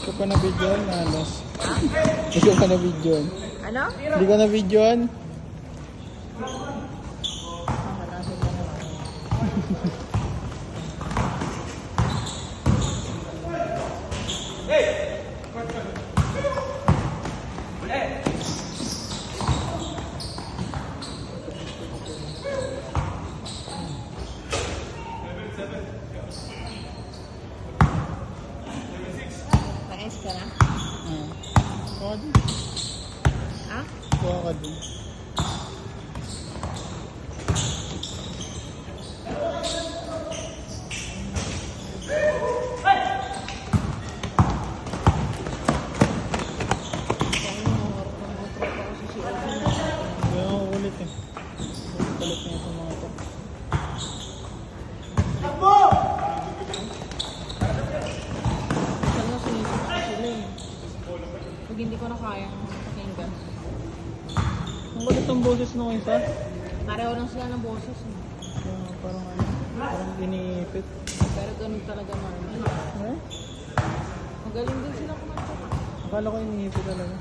Ito pa na videoan, nalas. Hindi ko pa na videoan. Ano? Hindi ko na videoan. Nais ka na? Kuha din. Ha? Kuha ka din. Kaya ako ulit eh. Palit niya sa mga ito. Saan na sinisip ko sila eh. Pag hindi ko na kayang pakinggan. Ang kulit ang boses nung isa. Pareho lang sila ng boses eh. Parang ano, parang iniipit. Pero ganun talaga normal. Eh? Magaling din sila kumanta. Akala ko iniipit talaga.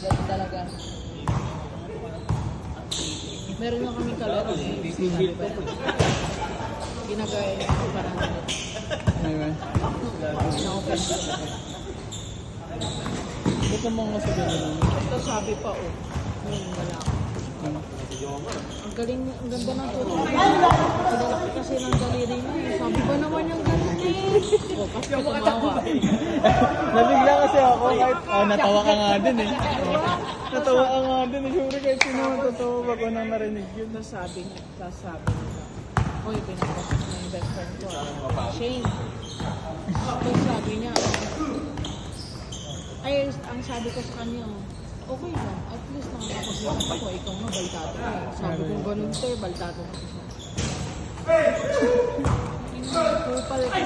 Ganun talaga. Meron na kami kalaro eh. Ginagaya niya ko parang Anyway. na-open. Ba't naman kasi gano'n? Ito sabi pa oh. Wala ako. Ang galing, ang ganda ng tuto. Pinalaki kasi ng daliri niya eh. Sabi ba naman yung ganun eh. O, kasi tumawa. Nabigla kasi ako kahit natawa ka nga din eh. Natawa ka nga din eh. Siyempre kahit sino man totoo ba ko nang narinig yun. Sasabi niya. Uy, pinapasok na yung best friend ko. Shane. Tapos sabi niya, ay, ang sabi ko sa kanya, okay lang. At least nakakapaglakas ako. Ikaw nga, baltato ka. Sabi ko, ganun sir, baltato ka siya. Kupal ka.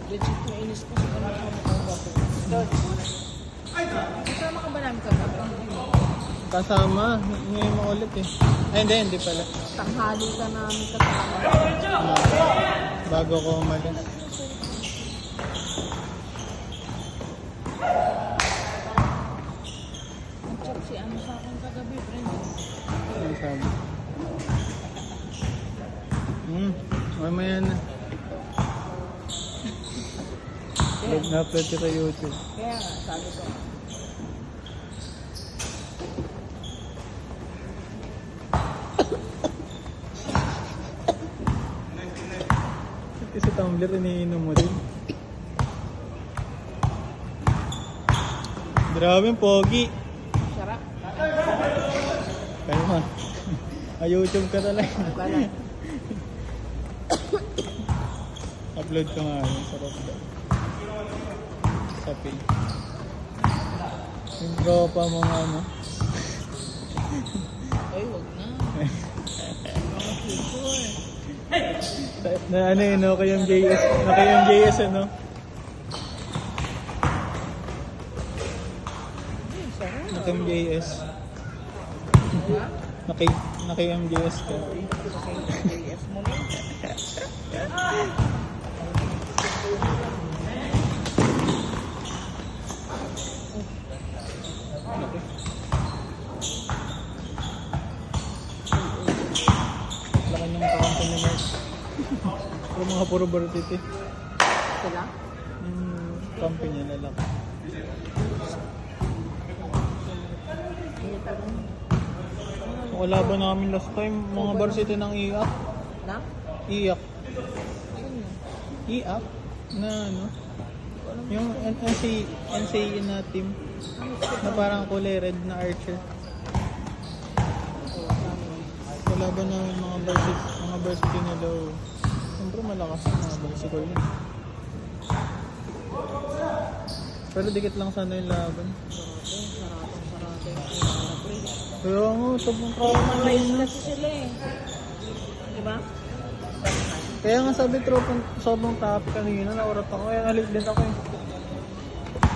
Legit na inis ko sa kanila sa mukha ko. Kasama ka ba namin kagabi? Kasama. Ngayon mo ulit eh. Ay hindi pala. Tanghali ka namin kasama. Bago ko umalis. Nag-chat si ano sa akin kagabi, friend. Ano sabi? Mamaya na. Na-upload ko sa YouTube. Kaya nga, sabi ko. Kasi tumbler iniinom mo rin. Grabe yung pogi. Sarap. Kaya ma. YouTube ka talaga. Bala. Upload ko nga yun. Sarap daw. Sa page. Yung tropa mo nga ano. Ay, wag na. Mga future. Na ano yun, no? Kayong JS. Na kayong JS ano. Ay, sarap. Na kayong JS. Na kayong JS ka. Yes mo na. Laki ng kakampan na guys. Pero mga puro baratiti. Sila? Yung company niya na lang. Hindi pa rin. Wala ba namin last time? Mga varsity ng iyak. Na? Iyak. Saan yun? Iyak? Na ano? Yung NCA na team. Na parang kulay red na archer. Wala ba namin mga varsity na daw? Siyempre malakas ang mga bicycle yun. Pero dikit lang sana yung laban. Sarado. Kaya nga, tabong trauma na yun. Kasi sila eh. Diba? Kaya nga sabi sobrang topic kanina, naurat ako. Kaya nalig din ako eh.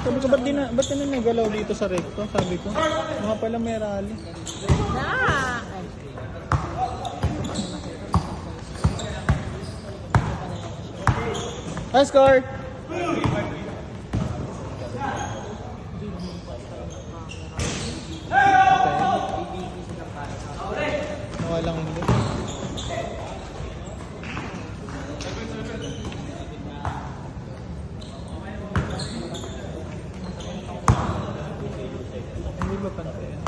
Sabi ko, ba't di na nagalaw dito sa recto? Sabi ko, mga pala may rally. Na! High score! Okay. Walang hindi. Hindi ba pantay yan?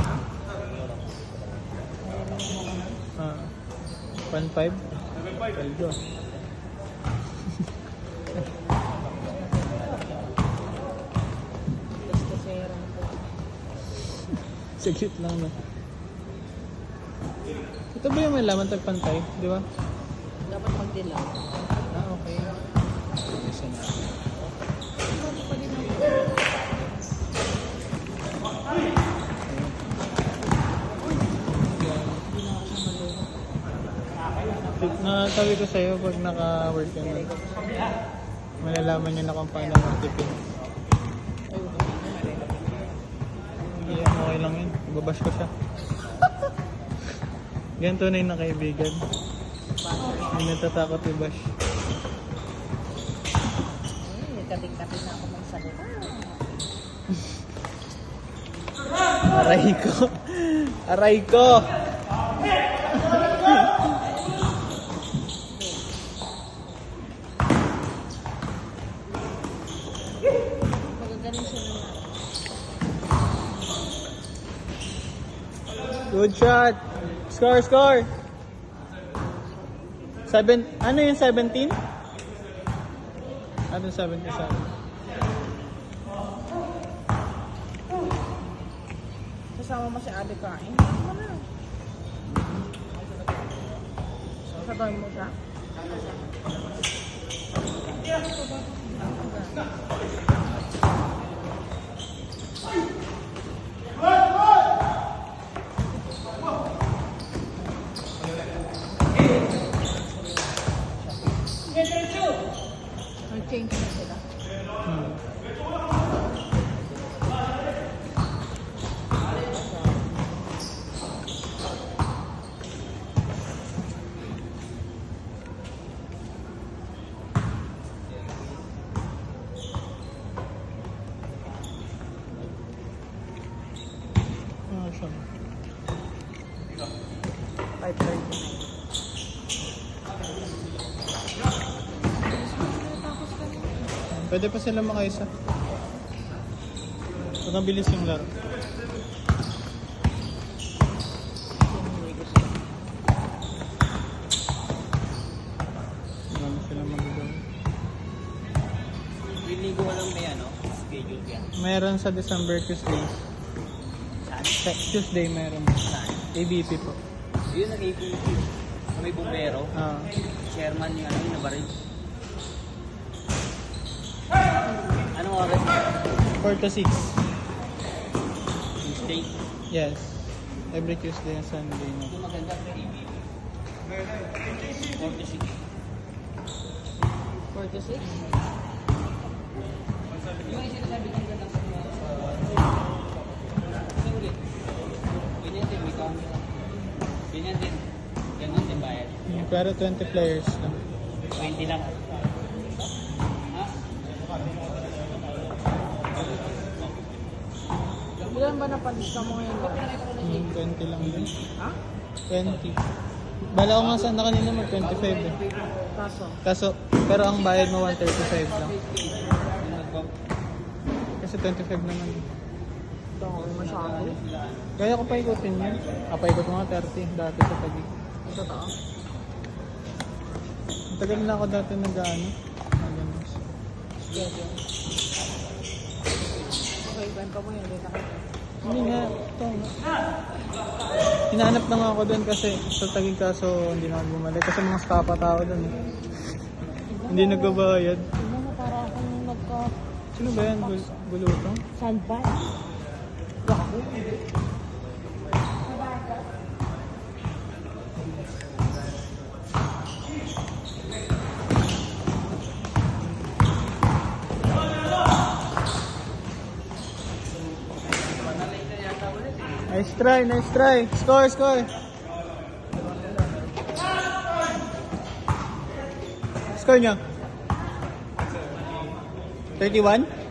1.5? Kaldo. Basta sera po. Saglit lang na. Ito ba yung may laman tagpantay? Di ba? Dapat magdilaw. Okay. Isa na. Sabi ko sa'yo, pag naka-work ka na, malalaman nyo na kung paano mag-tipid. Hindi, okay lang yun. Ibabash ko siya. Ganyan tunay na kaibigan. Hindi natatakot i-bash. Kating-kating na ako magsalita. Aray ko! Aray ko! Magagaling siya naman. Good shot! Score, score! Ano yung 17? Ano 77? Kasama mo si Ate Kain. Sabay mo siya. Change na sila. Siya. 5:39. Pwede pa sila makaisa. Pag ang bilis yung laro. Marami sila mag-go. Liligo ka lang may ano, schedule yan. Meron sa December Tuesday. Saan? Tuesday meron. Saan? ABP po. Yun nag-APP. Sa may bumbero. Chairman yung ano, yung nabaril. Anong oras? 4 to 6. Tuesday. Yes. Every Tuesday and Sunday. No? Ito maganda sa APP. 46. 46? Yung sinasabi kong ganda sa mga singlet. Ganyan din, may camera. Ganyan din. Ganyan din bayad. Pero 20 players lang. 20 lang. Ha? Ilan ba napalista mo ngayon? 20 lang din. Ha? 20. Bala ko nga sana kanina mag 25 eh. Kaso? Pero ang bayad mo 135 lang. Yung nag-bump. Kasi 25 naman. Ito ako masyado. Kaya ko paikutin yun. Paikot ko nga 30 dati sa Taguig. Ito tao. Tagal na ako dati nag-ano. Schedule. Okay, kwento mo yun. Dito kita. Hindi nga. Ito nga. Hinahanap na nga ako doon kasi sa Taguig kaso hindi na ako bumalik. Kasi mga stapa tao doon eh. Hindi nagbabayad. Tignan mo para akong nagka... Sino ba yan? Gulutong? Sandbag. Gago. Nice try, nice try. Score, score. Score niya. 31?